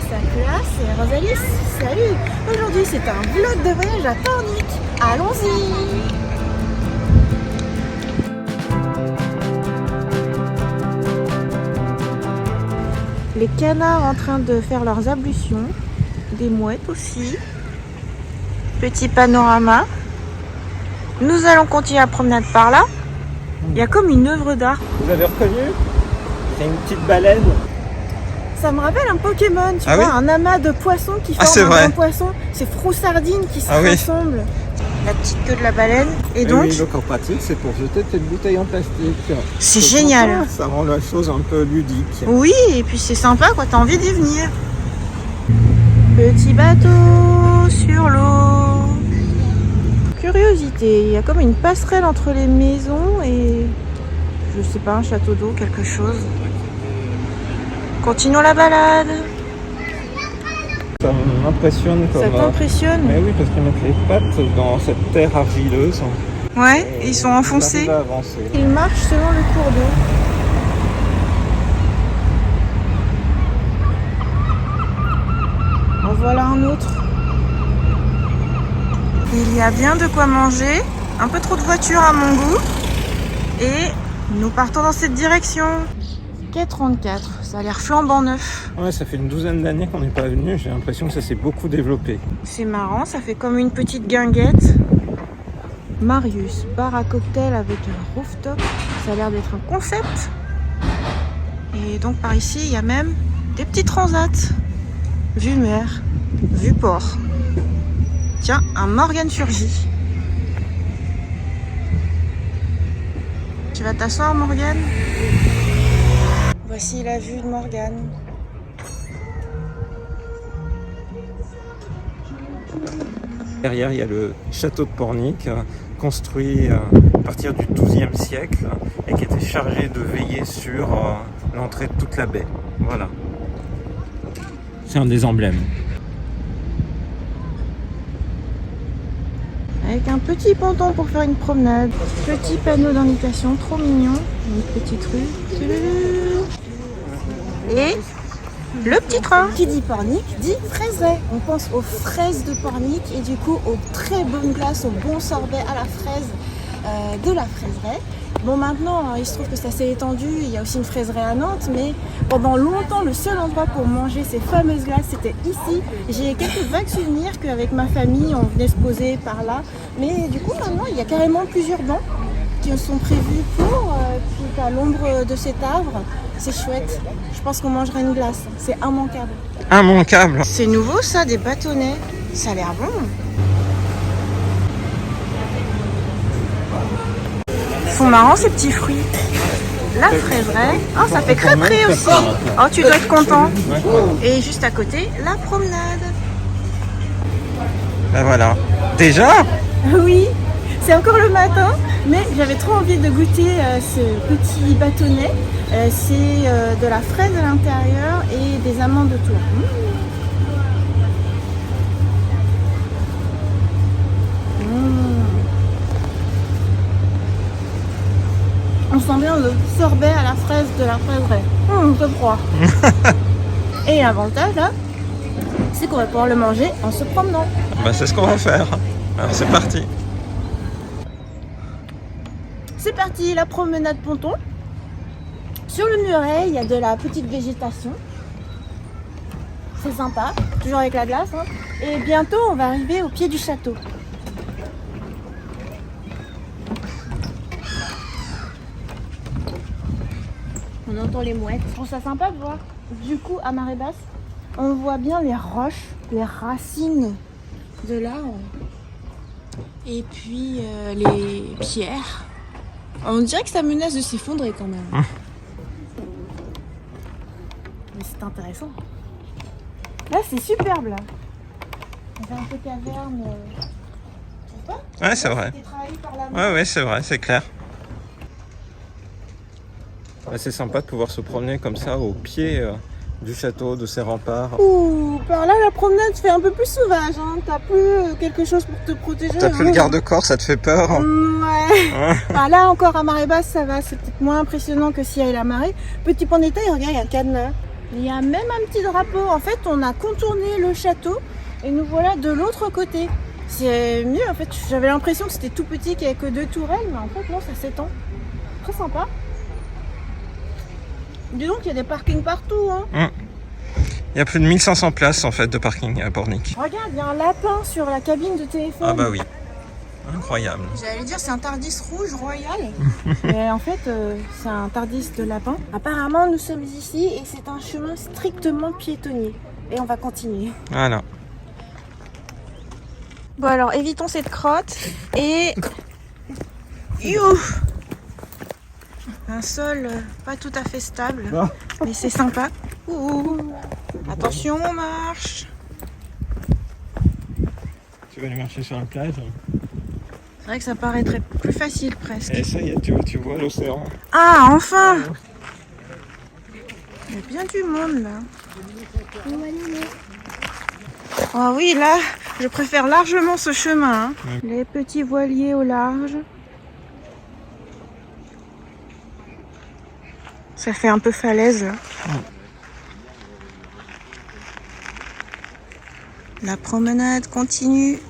sa classe, c'est Rosalis. Salut. Aujourd'hui c'est un vlog de voyage à Pornic. Allons-y. Les canards en train de faire leurs ablutions. Des mouettes aussi. Petit panorama. Nous allons continuer la promenade par là. Il y a comme une œuvre d'art. Vous avez reconnu? C'est une petite baleine. Ça me rappelle un Pokémon, tu Ah vois, oui, un amas de poissons qui c'est forment un vrai. grand poisson. C'est Froussardine qui se Oui. rassemble. La petite queue de la baleine. Et donc, oui, donc en pratique, c'est pour jeter tes bouteilles en plastique. c'est génial. Ça rend la chose un peu ludique. Oui, et puis c'est sympa, quoi. T'as envie d'y venir. Petit bateau sur l'eau. Curiosité, il y a comme une passerelle entre les maisons et je sais pas, un château d'eau, quelque chose. Continuons la balade. Ça m'impressionne comme... Ça t'impressionne? Mais oui, parce qu'ils mettent les pattes dans cette terre argileuse. Ouais, ils sont enfoncés. Ils arrivent à avancer. Ils marchent selon le cours d'eau. En voilà un autre. Il y a bien de quoi manger. Un peu trop de voitures à mon goût. Et nous partons dans cette direction. Quai 34, ça a l'air flambant neuf. Ouais, ça fait une douzaine d'années qu'on n'est pas venu. J'ai l'impression que ça s'est beaucoup développé. C'est marrant, ça fait comme une petite guinguette. Marius, bar à cocktail avec un rooftop. Ça a l'air d'être un concept. Et donc par ici, il y a même des petits transats. Vue mer, vue port. Tiens, un Morgan surgit. Tu vas t'asseoir, Morgan? Voici la vue de Morgan. Derrière, il y a le château de Pornic, construit à partir du XIIe siècle et qui était chargé de veiller sur l'entrée de toute la baie. Voilà. C'est un des emblèmes. Avec un petit ponton pour faire une promenade. Petit panneau d'indication, trop mignon. Une petite rue. Et le petit train. Qui dit Pornic dit fraiserie. On pense aux fraises de Pornic et du coup aux très bonnes glaces, aux bons sorbets à la fraise de la fraiserie. Bon, maintenant, il se trouve que ça s'est étendu. Il y a aussi une fraiserie à Nantes, mais pendant longtemps, le seul endroit pour manger ces fameuses glaces, c'était ici. J'ai quelques vagues souvenirs qu'avec ma famille, on venait se poser par là. Mais du coup, maintenant, il y a carrément plusieurs bancs qui sont prévus pour. Puis à l'ombre de cet arbre, c'est chouette. Je pense qu'on mangerait une glace. C'est immanquable. Immanquable. C'est nouveau, ça, des bâtonnets. Ça a l'air bon. Ils sont marrants ces petits fruits. La fraiserie. Oh, ça fait crêperie aussi. Oh, tu dois être content. Et juste à côté, la promenade. Ben voilà. Déjà? Oui, c'est encore le matin, mais j'avais trop envie de goûter ce petit bâtonnet. C'est de la fraise à l'intérieur et des amandes autour. On sent bien le sorbet à la fraise de la fraiserie. C'est froid. Et l'avantage là, c'est qu'on va pouvoir le manger en se promenant. Ben c'est ce qu'on va faire. Alors c'est parti. C'est parti, la promenade ponton. Sur le muret, il y a de la petite végétation. C'est sympa, toujours avec la glace. Hein. Et bientôt, on va arriver au pied du château. On entend les mouettes. Je trouve ça sympa de voir. Du coup, à marée basse, on voit bien les roches, les racines de l'arbre. Et puis les pierres. On dirait que ça menace de s'effondrer quand même. Mais c'est intéressant. Là, c'est superbe là. C'est un peu caverne. Tu trouves pas? Ouais, c'est vrai. C'était travaillé par la main. Ouais, c'est vrai, c'est clair. C'est sympa de pouvoir se promener comme ça au pied du château, de ses remparts. Ouh, par là, la promenade fait un peu plus sauvage. Hein. T'as plus quelque chose pour te protéger. T'as plus le garde-corps, ça te fait peur? Ouais. Bah là, encore à marée basse, ça va. C'est peut-être moins impressionnant que s'il y avait la marée. Petit point de détail, regarde, il y a un cadenas. Il y a même un petit drapeau. En fait, on a contourné le château et nous voilà de l'autre côté. C'est mieux en fait. J'avais l'impression que c'était tout petit, qu'il n'y avait que 2 tourelles, mais en fait non, ça s'étend. Très sympa. Dis donc, il y a des parkings partout. Hein. Il y a plus de 1500 places en fait de parking à Pornic. Regarde, il y a un lapin sur la cabine de téléphone. Ah bah oui. Incroyable. J'allais dire c'est un Tardis rouge royal. Mais en fait, c'est un Tardis de lapin. Apparemment, nous sommes ici et c'est un chemin strictement piétonnier. Et on va continuer. Voilà. Bon alors, évitons cette crotte et... You un sol pas tout à fait stable, mais c'est sympa. Ouh. Attention, on marche. Tu vas aller marcher sur la plage. C'est vrai que ça paraîtrait plus facile presque. Et ça y est, tu vois l'océan. Ah, enfin! Il y a bien du monde là. Ah oui, là, je préfère largement ce chemin. Hein. Les petits voiliers au large. Ça fait un peu falaise là. La promenade continue.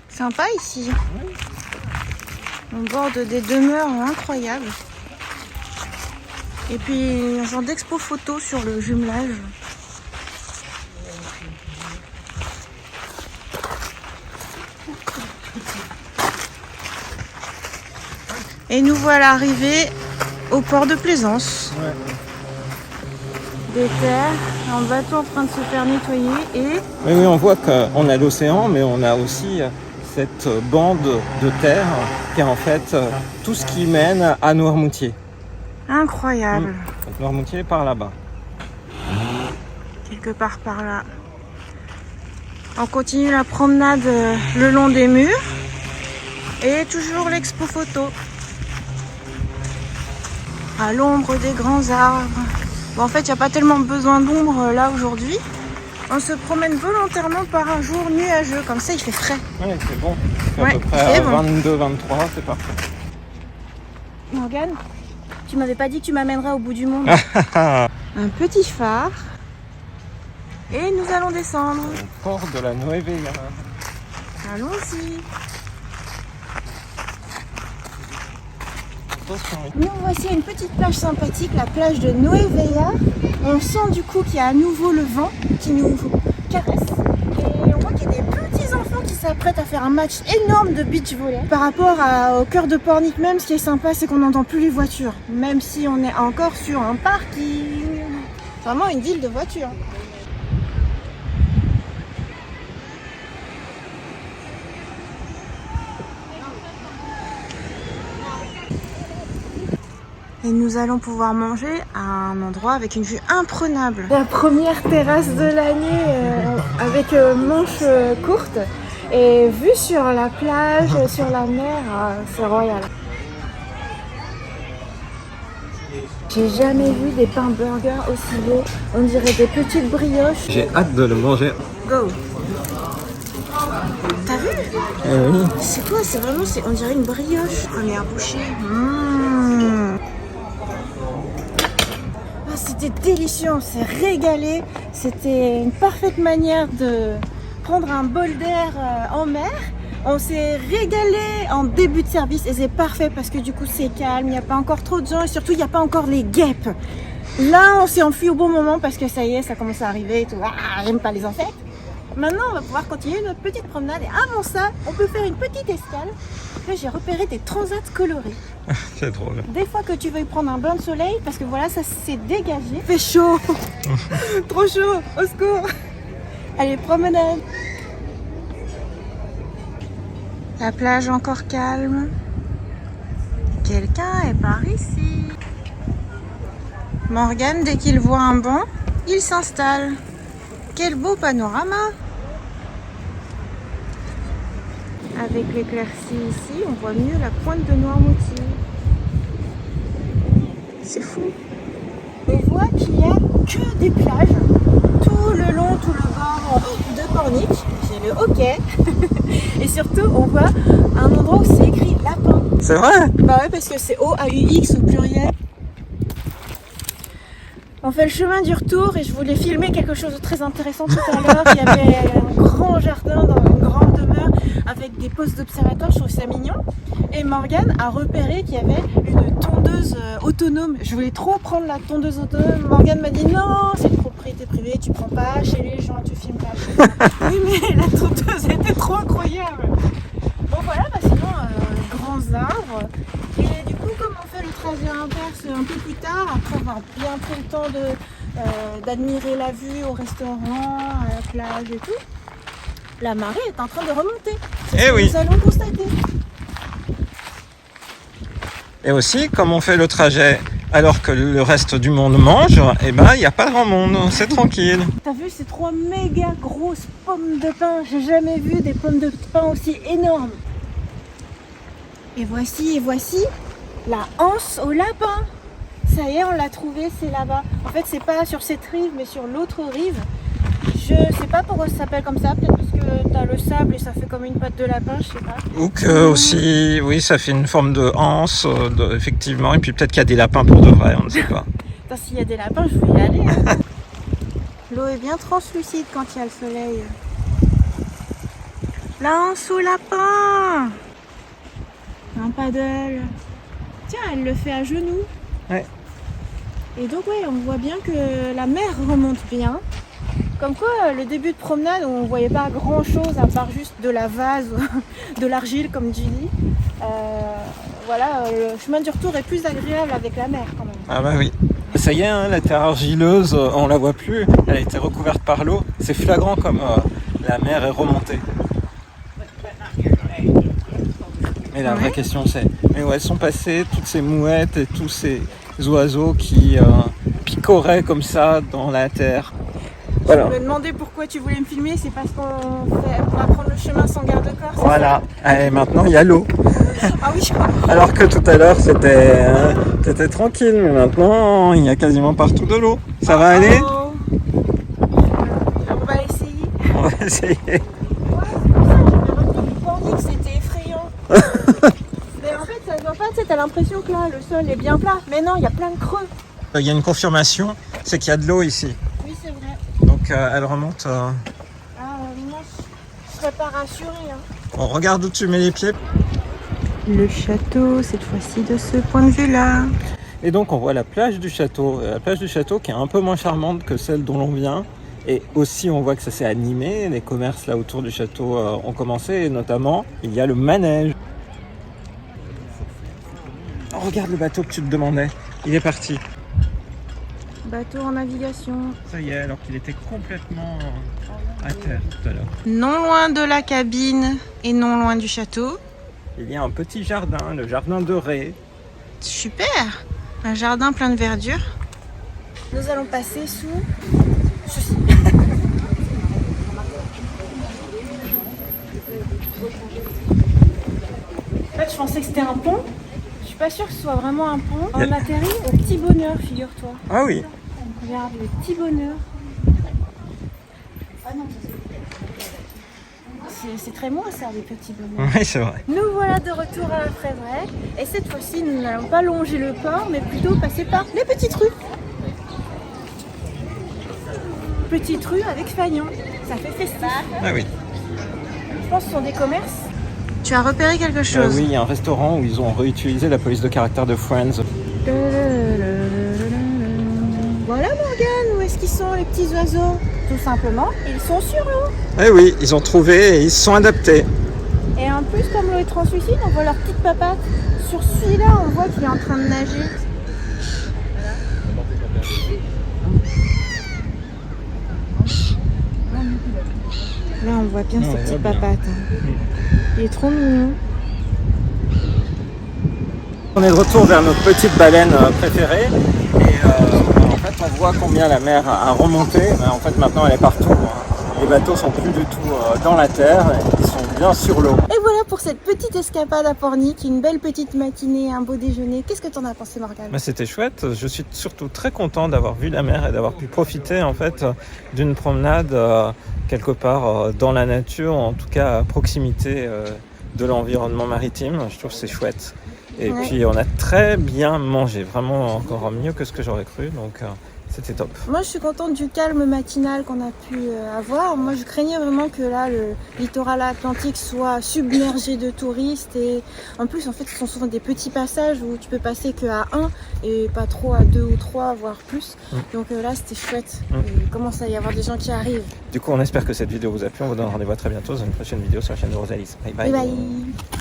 Sympa ici. On borde des demeures incroyables. Et puis un genre d'expo photo sur le jumelage. Et nous voilà arrivés au port de Plaisance. Ouais. Des terres, un bateau en train de se faire nettoyer et... Oui, on voit qu'on a l'océan, mais on a aussi cette bande de terre qui est en fait tout ce qui mène à Noirmoutier. Incroyable. Donc, Noirmoutier est par là-bas. Quelque part par là. On continue la promenade le long des murs. Et toujours l'expo photo. À l'ombre des grands arbres. Bon, en fait, il n'y a pas tellement besoin d'ombre là aujourd'hui. On se promène volontairement par un jour nuageux. Comme ça, il fait frais. Ouais, c'est bon. C'est Ouais, à peu près c'est bon. 22, 23, c'est parfait. Morgane, tu m'avais pas dit que tu m'amènerais au bout du monde. Un petit phare. Et nous allons descendre. Au port de la Nueva. Allons-y. Attention, oui. Nous voici à une petite plage sympathique, la plage de Nueva. On sent du coup qu'il y a à nouveau le vent qui nous caresse. Et on voit qu'il y a des petits enfants qui s'apprêtent à faire un match énorme de beach volley. Par rapport au cœur de Pornic même, ce qui est sympa, c'est qu'on n'entend plus les voitures. Même si on est encore sur un parking. Vraiment une ville de voitures. Et nous allons pouvoir manger à un endroit avec une vue imprenable. La première terrasse de l'année avec manche courte et vue sur la plage, sur la mer, c'est royal. J'ai jamais vu des pains burgers aussi beaux. On dirait des petites brioches. J'ai hâte de le manger. Go! T'as vu? Oui. C'est quoi? C'est vraiment, on dirait une brioche. Première bouchée. C'était délicieux, on s'est régalé. C'était une parfaite manière de prendre un bol d'air en mer. On s'est régalé en début de service et c'est parfait parce que du coup c'est calme, il n'y a pas encore trop de gens et surtout il n'y a pas encore les guêpes. Là on s'est enfui au bon moment parce que ça y est, ça commence à arriver et tout. Ah, j'aime pas les insectes. Maintenant on va pouvoir continuer notre petite promenade et avant ça on peut faire une petite escale. Là j'ai repéré des transats colorés. C'est drôle. Des fois que tu veuilles prendre un bain de soleil, parce que voilà, ça s'est dégagé. Il fait chaud. Trop chaud, au secours. Allez, promenade. La plage encore calme. Quelqu'un est par ici. Morgane, dès qu'il voit un banc, il s'installe. Quel beau panorama. Avec l'éclaircie ici, on voit mieux la pointe de Noirmoutier. C'est fou. On voit qu'il n'y a que des plages tout le long, tout le bord de Pornic. J'ai le hockey. Et surtout, on voit un endroit où c'est écrit lapin. C'est vrai? Bah ouais, parce que c'est O-A-U-X au pluriel. On fait le chemin du retour et je voulais filmer quelque chose de très intéressant tout à l'heure. Il y avait un grand jardin dans une grande demeure avec des postes d'observateur, je trouve ça mignon. Et Morgane a repéré qu'il y avait une tondeuse autonome. Je voulais trop prendre la tondeuse autonome. Morgane m'a dit non, c'est une propriété privée, tu prends pas chez les gens, tu filmes pas chez eux. Oui, mais la tondeuse était trop incroyable. Bon voilà, bah sinon, grands arbres. Et du coup, comme on fait le trajet inverse un peu plus tard, après avoir bien pris le temps d'admirer la vue au restaurant, à la plage et tout, la marée est en train de remonter. Eh oui. Nous allons constater. Et aussi, comme on fait le trajet alors que le reste du monde mange, eh ben, il n'y a pas grand monde, c'est tranquille. T'as vu ces 3 méga grosses pommes de pin? J'ai jamais vu des pommes de pin aussi énormes. Et voici la anse au lapin. Ça y est, on l'a trouvé, c'est là-bas. En fait, c'est pas sur cette rive, mais sur l'autre rive. Je sais pas pourquoi ça s'appelle comme ça, peut-être parce que t'as le sable et ça fait comme une patte de lapin, je sais pas. Ou que aussi, oui, ça fait une forme de anse, effectivement, et puis peut-être qu'il y a des lapins pour de vrai, on ne sait pas. Attends, s'il y a des lapins, je vais y aller. Hein. L'eau est bien translucide quand il y a le soleil. La anse au lapin. Un paddle. Tiens, elle le fait à genoux. Ouais. Et donc, ouais, on voit bien que la mer remonte bien. Comme quoi, le début de promenade, on voyait pas grand chose à part juste de la vase, de l'argile, comme tu dis. Voilà, le chemin du retour est plus agréable avec la mer quand même. Ah bah oui. Ça y est, hein, la terre argileuse, on la voit plus, elle a été recouverte par l'eau. C'est flagrant comme la mer est remontée. Mais la vraie question c'est, mais où elles sont passées toutes ces mouettes et tous ces oiseaux qui picoraient comme ça dans la terre? Voilà. Je me demandais pourquoi tu voulais me filmer, c'est parce qu'on va prendre le chemin sans garde-corps. Voilà, et maintenant il y a l'eau. Ah oui, Alors que tout à l'heure c'était tranquille, mais maintenant il y a quasiment partout de l'eau. Ça va aller? Oh. On va essayer. On va essayer. Ouais, c'est pour ça que j'avais retenu du Pornic, c'était effrayant. Mais en fait, ça se voit pas, tu sais, t'as l'impression que là, le sol est bien plat. Mais non, il y a plein de creux. Il y a une confirmation, c'est qu'il y a de l'eau ici. Oui, c'est vrai. Donc elle remonte. Ah, moi, je serais pas rassurée. Hein. On regarde où tu mets les pieds. Le château, cette fois-ci de ce point de vue-là. Et donc on voit la plage du château. La plage du château qui est un peu moins charmante que celle dont l'on vient. Et aussi on voit que ça s'est animé. Les commerces là autour du château ont commencé. Et notamment, il y a le manège. Oh, regarde le bateau que tu te demandais. Il est parti. Bateau en navigation. Ça y est, alors qu'il était complètement à terre tout à l'heure. Non loin de la cabine et non loin du château. Il y a un petit jardin, le jardin de Ré. Super! Un jardin plein de verdure. Nous allons passer sous ceci. En fait, je pensais que c'était un pont. Je suis pas sûre que ce soit vraiment un pont. On atterrit au petit bonheur, figure-toi. Ah oui. Regarde le petit bonheur. C'est très moins ça, les petits bonheurs. Oui, c'est vrai. Nous voilà de retour à la fraiseraie. Et cette fois-ci, nous n'allons pas longer le port, mais plutôt passer par les petites rues. Petites rues avec fanion. Ça fait festif. Ah oui. Je pense que ce sont des commerces. Tu as repéré quelque chose? Oui, il y a un restaurant où ils ont réutilisé la police de caractère de Friends. Voilà Morgane, où est-ce qu'ils sont les petits oiseaux? Tout simplement, ils sont sur l'eau. Eh oui, ils ont trouvé et ils se sont adaptés. Et en plus, comme l'eau est translucide, on voit leurs petites papates. Sur celui-là, on voit qu'il est en train de nager. Là, on voit bien ses petites papates. Il est trop mignon. On est de retour vers notre petite baleine préférée. Et en fait, on voit combien la mer a remonté. Mais en fait, maintenant, elle est partout. Les bateaux sont plus du tout dans la terre. Ils sont bien sur l'eau. Et voilà pour cette petite escapade à Pornic. Une belle petite matinée, un beau déjeuner. Qu'est-ce que t'en as pensé, Morgane? Bah, c'était chouette. Je suis surtout très content d'avoir vu la mer et d'avoir pu profiter en fait d'une promenade quelque part dans la nature, en tout cas à proximité de l'environnement maritime. Je trouve que c'est chouette. Et Ouais. puis on a très bien mangé, vraiment encore mieux que ce que j'aurais cru, donc c'était top. Moi, je suis contente du calme matinal qu'on a pu avoir. Moi, je craignais vraiment que là, le littoral atlantique soit submergé de touristes. Et en plus, en fait, ce sont souvent des petits passages où tu peux passer qu'à 1 et pas trop à 2 ou 3, voire plus. Donc là, c'était chouette. Il commence à y avoir des gens qui arrivent. Du coup, on espère que cette vidéo vous a plu. On vous donne rendez-vous à très bientôt dans une prochaine vidéo sur la chaîne de Rosalis. Bye bye. Bye bye.